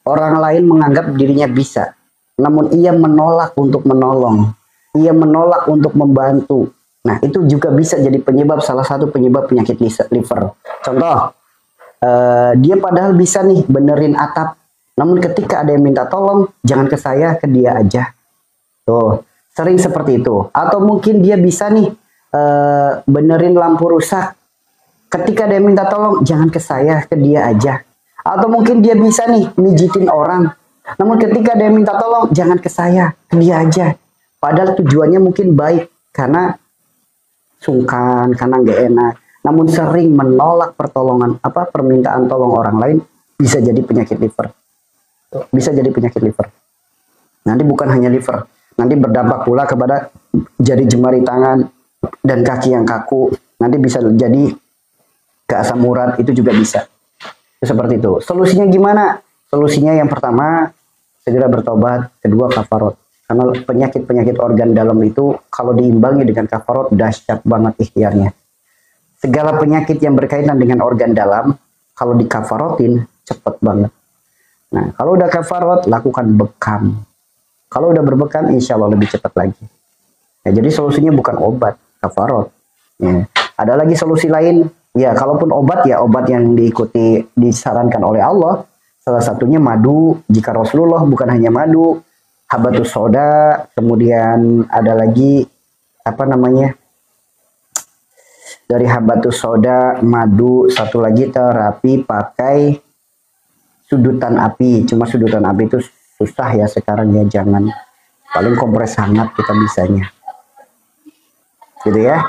Orang lain menganggap dirinya bisa, namun ia menolak untuk menolong. Ia menolak untuk membantu. Nah, itu juga bisa jadi penyebab, salah satu penyebab penyakit liver. Contoh, dia padahal bisa nih benerin atap, namun ketika ada yang minta tolong, jangan ke saya, ke dia aja. Tuh, sering seperti itu. Atau mungkin dia bisa nih benerin lampu rusak. Ketika dia minta tolong, jangan ke saya, ke dia aja. Atau mungkin dia bisa nih mijitin orang. Namun ketika dia minta tolong, jangan ke saya, ke dia aja. Padahal tujuannya mungkin baik, karena sungkan, karena nggak enak. Namun sering menolak permintaan tolong orang lain, bisa jadi penyakit liver. Bisa jadi penyakit liver. Nanti bukan hanya liver, nanti berdampak pula kepada jari jemari tangan dan kaki yang kaku. Nanti bisa jadi ke asam urat, itu juga bisa. Seperti itu. Solusinya gimana? Solusinya yang pertama, segera bertobat. Kedua, kafarot. Karena penyakit-penyakit organ dalam itu kalau diimbangi dengan kafarot, dahsyat banget ikhtiarnya. Segala penyakit yang berkaitan dengan organ dalam, kalau dikafarotin, cepet banget. Nah, kalau udah kafarot, lakukan bekam. Kalau udah berbekam, insya Allah lebih cepat lagi. Ya, jadi solusinya bukan obat, kafarot. Ya. Ada lagi solusi lain. Ya, kalaupun obat, ya obat yang disarankan oleh Allah. Salah satunya madu. Jika Rasulullah bukan hanya madu, habatus soda, kemudian ada lagi dari habatus soda, madu, satu lagi terapi pakai sudutan api. Cuma sudutan api itu susah ya sekarang ya, jangan. Paling kompres hangat kita bisanya. Gitu ya.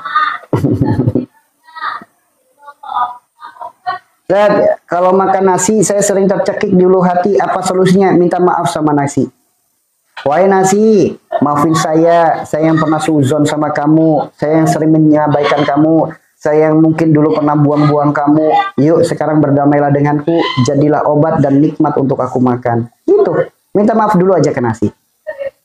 Kalau makan nasi, saya sering tercekik di ulu hati. Apa solusinya? Minta maaf sama nasi. Wahai nasi, maafin saya yang pernah suzon sama kamu, saya yang sering menyabaikan kamu, saya yang mungkin dulu pernah buang-buang kamu. Yuk sekarang berdamailah denganku, jadilah obat dan nikmat untuk aku makan. Itu, minta maaf dulu aja ke nasi.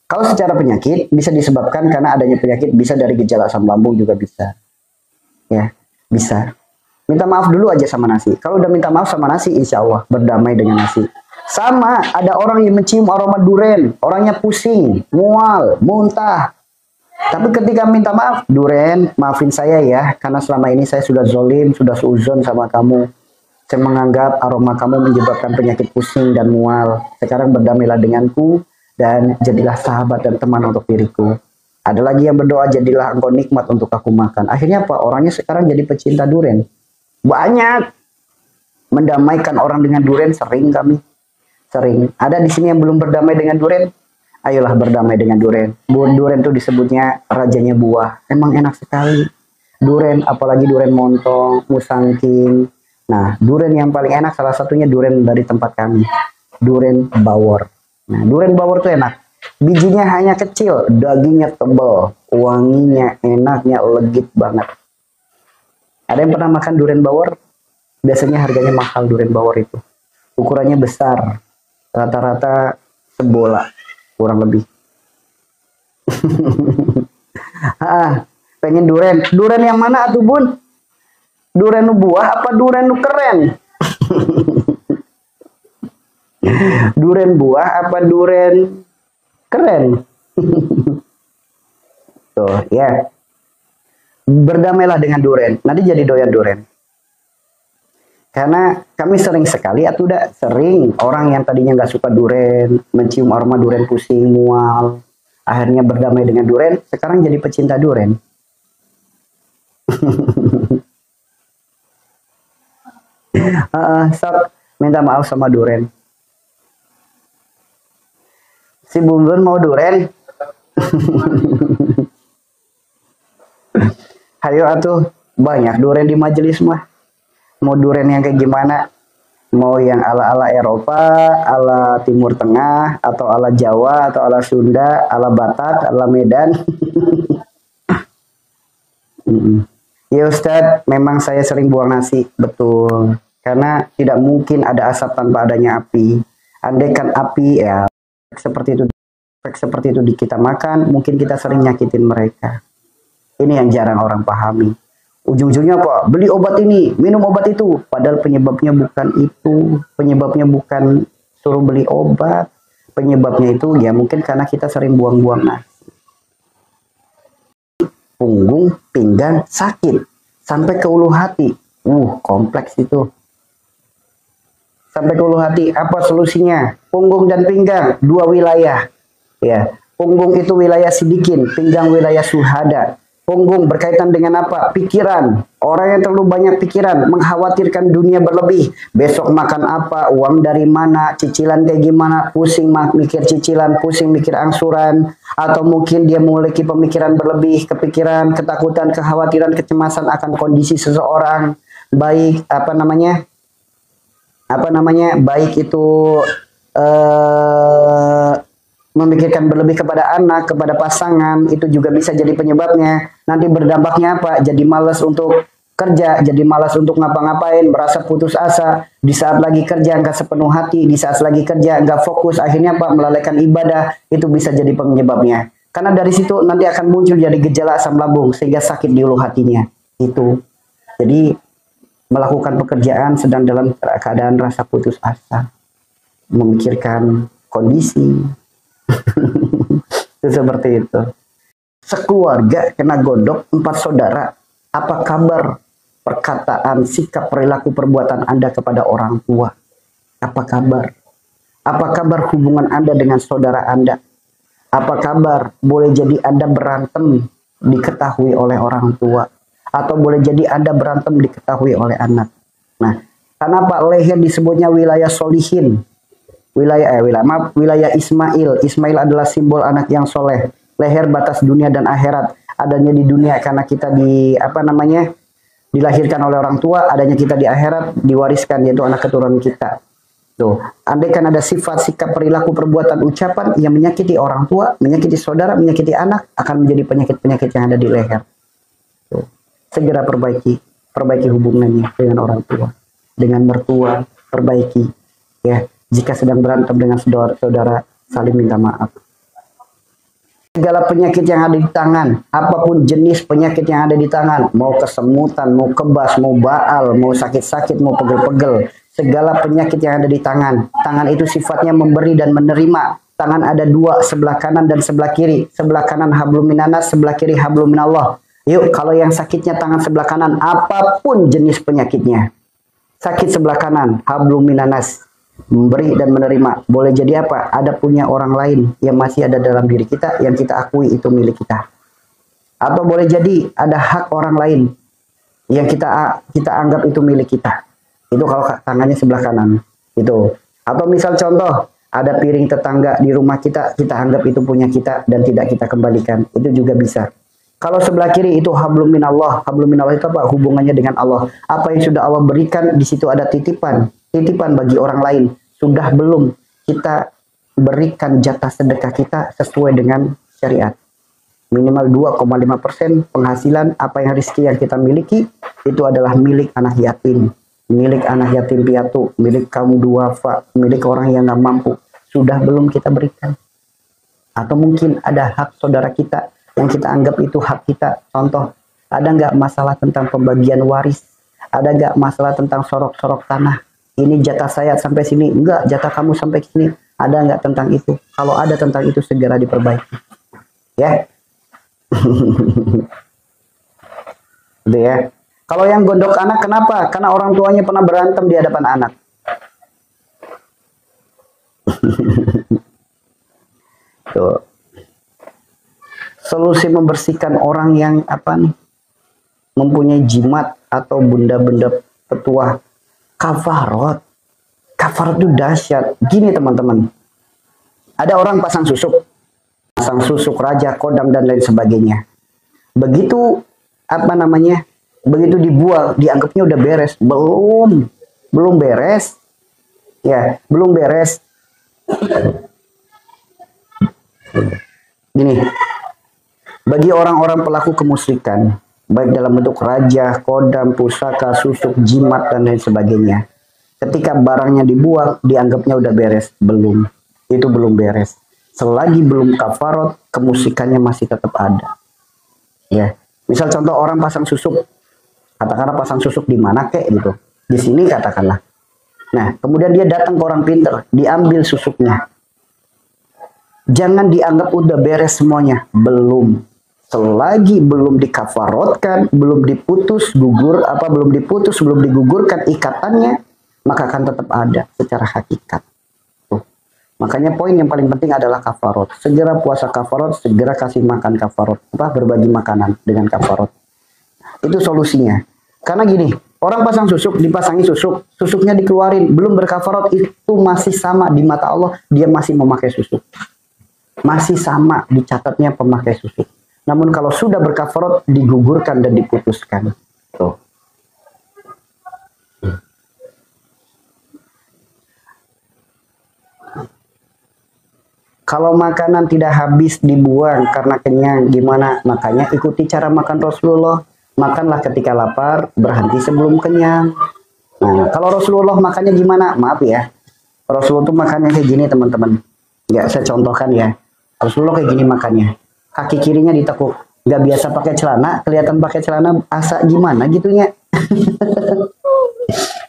Kalau secara penyakit, bisa disebabkan karena adanya penyakit, bisa dari gejala asam lambung juga bisa. Ya, bisa. Minta maaf dulu aja sama nasi. Kalau udah minta maaf sama nasi, insya Allah berdamai dengan nasi. Sama, ada orang yang mencium aroma duren, orangnya pusing, mual, muntah. Tapi ketika minta maaf, duren, maafin saya ya, karena selama ini saya sudah zolim, sudah seuzon sama kamu. Saya menganggap aroma kamu menyebabkan penyakit pusing dan mual. Sekarang berdamailah denganku, dan jadilah sahabat dan teman untuk diriku. Ada lagi yang berdoa, jadilah engkau nikmat untuk aku makan. Akhirnya apa? Orangnya sekarang jadi pecinta duren. Banyak. Mendamaikan orang dengan duren, sering kami. Sering. Ada di sini yang belum berdamai dengan duren? Ayolah berdamai dengan duren. Duren itu disebutnya rajanya buah. Emang enak sekali. Duren, apalagi duren montong, musangking. Nah, duren yang paling enak salah satunya duren dari tempat kami. Duren bawor. Nah, duren bawor itu enak. Bijinya hanya kecil, dagingnya tebal, wanginya, enaknya, legit banget. Ada yang pernah makan duren bawor? Biasanya harganya mahal duren bawor itu. Ukurannya besar. Rata-rata sebola. Kurang lebih. Pengen duren. Duren yang mana atuh bun? Duren buah apa duren keren? Duren buah apa duren keren? Tuh ya. Berdamailah dengan duren. Nanti jadi doyan duren. Karena kami sering sekali, atau udah sering orang yang tadinya nggak suka duren, mencium aroma duren pusing, mual, akhirnya berdamai dengan duren, sekarang jadi pecinta duren. Minta maaf sama duren. Si Bun mau duren. Ayo atuh, banyak duren di majelis mah. Mau duren yang kayak gimana? Mau yang ala-ala Eropa, ala Timur Tengah, atau ala Jawa, atau ala Sunda, ala Batak, ala Medan. Ya Ustadz, memang saya sering buang nasi, betul. Karena tidak mungkin ada asap tanpa adanya api. Andaikan api ya seperti itu di kita makan, mungkin kita sering nyakitin mereka. Ini yang jarang orang pahami. Ujung-ujungnya apa? Beli obat ini, minum obat itu. Padahal penyebabnya bukan itu. Penyebabnya bukan suruh beli obat. Penyebabnya itu ya mungkin karena kita sering buang-buang nasi. Punggung, pinggang sakit sampai ke ulu hati. Kompleks itu. Sampai ke ulu hati, apa solusinya? Punggung dan pinggang, dua wilayah. Ya, punggung itu wilayah sidikin, pinggang wilayah suhada. Punggung berkaitan dengan apa? Pikiran. Orang yang terlalu banyak pikiran, mengkhawatirkan dunia berlebih. Besok makan apa? Uang dari mana? Cicilan kayak gimana? Pusing mikir cicilan, pusing mikir angsuran. Atau mungkin dia memiliki pemikiran berlebih, kepikiran, ketakutan, kekhawatiran, kecemasan akan kondisi seseorang. Baik, baik itu memikirkan berlebih kepada anak, kepada pasangan, itu juga bisa jadi penyebabnya. Nanti berdampaknya apa? Jadi malas untuk kerja, jadi malas untuk ngapa-ngapain, merasa putus asa, di saat lagi kerja nggak sepenuh hati, di saat lagi kerja nggak fokus, akhirnya apa? Melalaikan ibadah, itu bisa jadi penyebabnya. Karena dari situ nanti akan muncul jadi gejala asam lambung, sehingga sakit di ulu hatinya. Itu. Jadi melakukan pekerjaan sedang dalam keadaan rasa putus asa, memikirkan kondisi. Itu seperti itu. Sekeluarga kena godok, 4 saudara. Apa kabar perkataan, sikap, perilaku, perbuatan Anda kepada orang tua? Apa kabar? Apa kabar hubungan Anda dengan saudara Anda? Apa kabar? Boleh jadi Anda berantem diketahui oleh orang tua. Atau boleh jadi Anda berantem diketahui oleh anak. Nah, kenapa leher disebutnya wilayah solihin? Wilayah Ismail. Ismail adalah simbol anak yang soleh. Leher batas dunia dan akhirat. Adanya di dunia karena kita dilahirkan oleh orang tua, adanya kita di akhirat diwariskan, yaitu anak keturunan kita. Tuh, andai kan ada sifat, sikap, perilaku, perbuatan, ucapan yang menyakiti orang tua, menyakiti saudara, menyakiti anak, akan menjadi penyakit-penyakit yang ada di leher. Tuh. Segera perbaiki hubungannya dengan orang tua, dengan mertua, perbaiki. Ya. Jika sedang berantem dengan saudara, saling minta maaf. Segala penyakit yang ada di tangan, apapun jenis penyakit yang ada di tangan, mau kesemutan, mau kebas, mau baal, mau sakit-sakit, mau pegel-pegel, segala penyakit yang ada di tangan. Tangan itu sifatnya memberi dan menerima. Tangan ada 2, sebelah kanan dan sebelah kiri. Sebelah kanan hablum minanas, sebelah kiri hablum minallah. Yuk, kalau yang sakitnya tangan sebelah kanan, apapun jenis penyakitnya, sakit sebelah kanan, hablum minanas. Memberi dan menerima. Boleh jadi apa? Ada punya orang lain yang masih ada dalam diri kita, yang kita akui itu milik kita. Atau boleh jadi ada hak orang lain yang kita anggap itu milik kita. Itu kalau tangannya sebelah kanan. Itu. Atau misal contoh, ada piring tetangga di rumah kita anggap itu punya kita dan tidak kita kembalikan. Itu juga bisa. Kalau sebelah kiri itu hablum minallah. Hablum minallah itu apa? Hubungannya dengan Allah. Apa yang sudah Allah berikan, di situ ada titipan. Titipan bagi orang lain. Sudah belum kita berikan jatah sedekah kita sesuai dengan syariat. Minimal 2,5% penghasilan apa yang rezeki yang kita miliki itu adalah milik anak yatim. Milik anak yatim piatu, milik kaum duafa, milik orang yang nggak mampu. Sudah belum kita berikan. Atau mungkin ada hak saudara kita yang kita anggap itu hak kita. Contoh, ada nggak masalah tentang pembagian waris? Ada nggak masalah tentang sorok-sorok tanah? Ini jatah saya sampai sini, enggak, jatah kamu sampai sini. Ada nggak tentang itu? Kalau ada tentang itu, segera diperbaiki. Ya. Gitu ya. Kalau yang gondok anak, kenapa? Karena orang tuanya pernah berantem di hadapan anak. Tuh. Solusi membersihkan orang yang mempunyai jimat atau benda-benda petuah. Kafarat. Kafarat itu dahsyat. Gini teman-teman. Ada orang pasang susuk raja, kodam dan lain sebagainya. Begitu begitu dibuang, dianggapnya udah beres. Belum beres. Ya, belum beres. Gini. Bagi orang-orang pelaku kemusyrikan, baik dalam bentuk raja, kodam, pusaka, susuk, jimat, dan lain sebagainya. Ketika barangnya dibuang, dianggapnya udah beres. Belum. Itu belum beres. Selagi belum kafarat, kemusyrikannya masih tetap ada. Ya. Misal contoh orang pasang susuk. Katakanlah pasang susuk di mana kek gitu. Di sini katakanlah. Nah, kemudian dia datang ke orang pinter, diambil susuknya. Jangan dianggap udah beres semuanya. Belum. Selagi belum dikafarotkan, belum diputus, belum diputus, belum digugurkan ikatannya, maka akan tetap ada secara hakikat. Tuh. Makanya poin yang paling penting adalah kafarot. Segera puasa kafarot, segera kasih makan kafarot. Berbagi makanan dengan kafarot. Itu solusinya. Karena gini, orang pasang susuk, dipasangi susuk, susuknya dikeluarin, belum berkafarot, itu masih sama di mata Allah, dia masih memakai susuk. Masih sama dicatatnya pemakai susuk. Namun kalau sudah berkafarot, digugurkan dan diputuskan. Tuh. Kalau makanan tidak habis dibuang karena kenyang, gimana? Makanya ikuti cara makan Rasulullah. Makanlah ketika lapar, berhenti sebelum kenyang. Nah, kalau Rasulullah makannya gimana? Maaf ya, Rasulullah tuh makannya kayak gini teman-teman. Ya, saya contohkan ya. Rasulullah kayak gini makannya. Kaki kirinya ditekuk. Gak biasa pakai celana, kelihatan pakai celana asa gimana gitunya.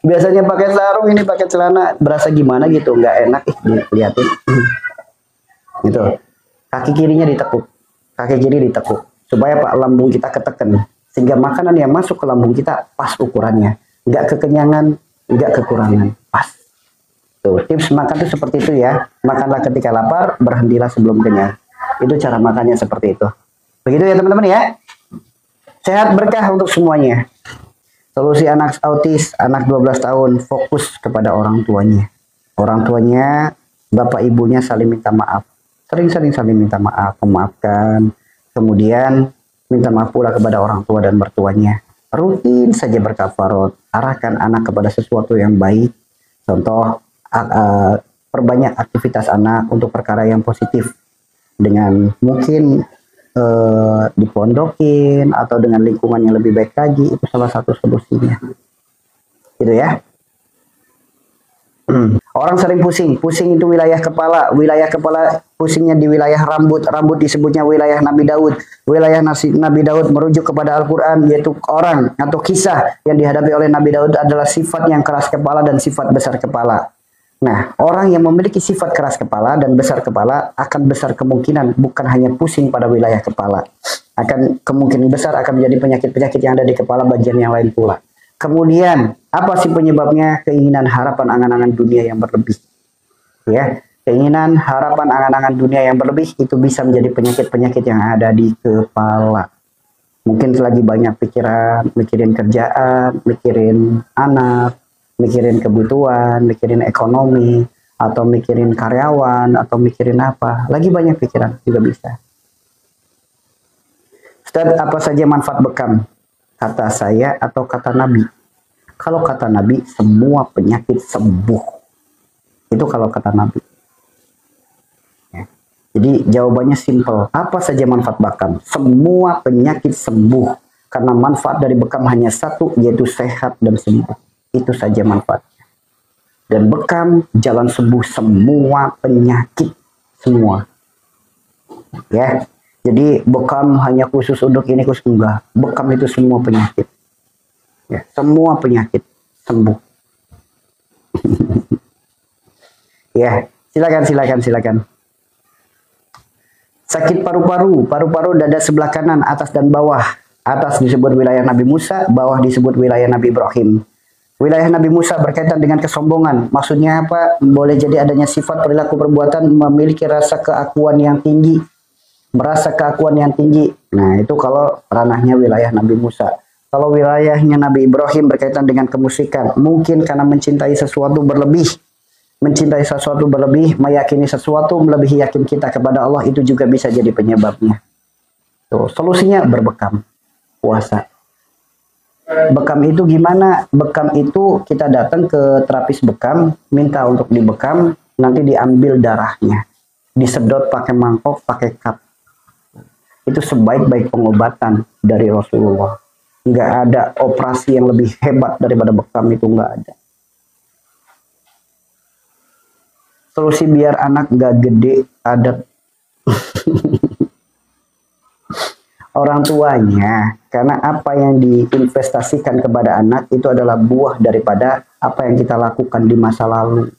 Biasanya pakai sarung, ini pakai celana, berasa gimana gitu. Gak enak dilihatin. Gitu. Kaki kirinya ditekuk. Kaki kiri ditekuk. Supaya Pak lambung kita ketekan. Sehingga makanan yang masuk ke lambung kita pas ukurannya. Nggak kekenyangan, nggak kekurangan. Pas. Tuh, tips makan itu seperti itu ya. Makanlah ketika lapar, berhentilah sebelum kenyang. Itu cara makannya seperti itu. Begitu ya teman-teman ya. Sehat berkah untuk semuanya. Solusi anak autis, anak 12 tahun, fokus kepada orang tuanya. Orang tuanya, bapak ibunya saling minta maaf. Sering-sering saling minta maaf, memaafkan. Kemudian minta maaf pula kepada orang tua dan mertuanya. Rutin saja berkafarot. Arahkan anak kepada sesuatu yang baik. Contoh, perbanyak aktivitas anak untuk perkara yang positif. Dengan mungkin dipondokin atau dengan lingkungan yang lebih baik lagi. Itu salah satu solusinya. Gitu ya. Orang sering pusing itu wilayah kepala pusingnya di wilayah rambut disebutnya wilayah Nabi Daud. Wilayah Nabi Daud merujuk kepada Al-Quran, yaitu orang atau kisah yang dihadapi oleh Nabi Daud adalah sifat yang keras kepala dan sifat besar kepala. Nah, orang yang memiliki sifat keras kepala dan besar kepala akan besar kemungkinan bukan hanya pusing pada wilayah kepala, akan kemungkinan besar akan menjadi penyakit-penyakit yang ada di kepala bagian yang lain pula. Kemudian, apa sih penyebabnya? Keinginan, harapan, angan-angan dunia yang berlebih. Ya, keinginan, harapan, angan-angan dunia yang berlebih itu bisa menjadi penyakit-penyakit yang ada di kepala. Mungkin lagi banyak pikiran, mikirin kerjaan, mikirin anak, mikirin kebutuhan, mikirin ekonomi, atau mikirin karyawan, atau mikirin apa. Lagi banyak pikiran juga bisa. Ustaz, apa saja manfaat bekam? Kata saya atau kata Nabi? Kalau kata Nabi, semua penyakit sembuh. Itu kalau kata Nabi. Ya. Jadi jawabannya simple. Apa saja manfaat bekam? Semua penyakit sembuh. Karena manfaat dari bekam hanya satu, yaitu sehat dan sembuh. Itu saja manfaatnya. Dan bekam jalan sembuh semua penyakit. Semua. Ya. Jadi bekam hanya khusus untuk ini, khusus enggak. Bekam itu semua penyakit. Ya, semua penyakit sembuh. Ya, silakan. Sakit paru-paru, dada sebelah kanan, atas dan bawah. Atas disebut wilayah Nabi Musa, bawah disebut wilayah Nabi Ibrahim. Wilayah Nabi Musa berkaitan dengan kesombongan. Maksudnya apa? Boleh jadi adanya sifat perilaku perbuatan memiliki rasa keakuan yang tinggi. Merasa keakuan yang tinggi. Nah, itu kalau ranahnya wilayah Nabi Musa. Kalau wilayahnya Nabi Ibrahim berkaitan dengan kemusyrikan, mungkin karena mencintai sesuatu berlebih. Mencintai sesuatu berlebih, meyakini sesuatu melebihi yakin kita kepada Allah, itu juga bisa jadi penyebabnya. Tuh, solusinya berbekam, puasa. Bekam itu gimana? Bekam itu kita datang ke terapis bekam, minta untuk dibekam, nanti diambil darahnya. Disedot pakai mangkok, pakai cup. Itu sebaik-baik pengobatan dari Rasulullah. Nggak ada operasi yang lebih hebat daripada bekam, itu nggak ada. Solusi biar anak nggak gede adat. orang tuanya, karena apa yang diinvestasikan kepada anak itu adalah buah daripada apa yang kita lakukan di masa lalu.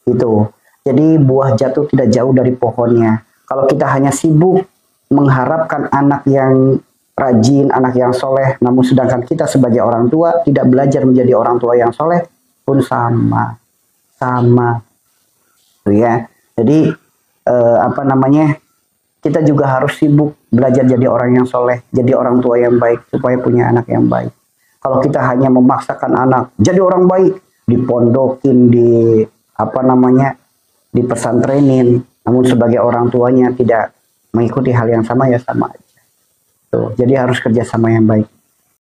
Itu. Jadi buah jatuh tidak jauh dari pohonnya. Kalau kita hanya sibuk mengharapkan anak yang rajin, anak yang soleh, namun sedangkan kita sebagai orang tua tidak belajar menjadi orang tua yang soleh, pun sama, tuh ya. Jadi apa namanya? Kita juga harus sibuk belajar jadi orang yang soleh, jadi orang tua yang baik supaya punya anak yang baik. Kalau kita hanya memaksakan anak jadi orang baik, dipondokin, di apa namanya, dipesantrenin, namun sebagai orang tuanya tidak mengikuti hal yang sama, ya sama aja. Tuh, jadi harus kerjasama yang baik.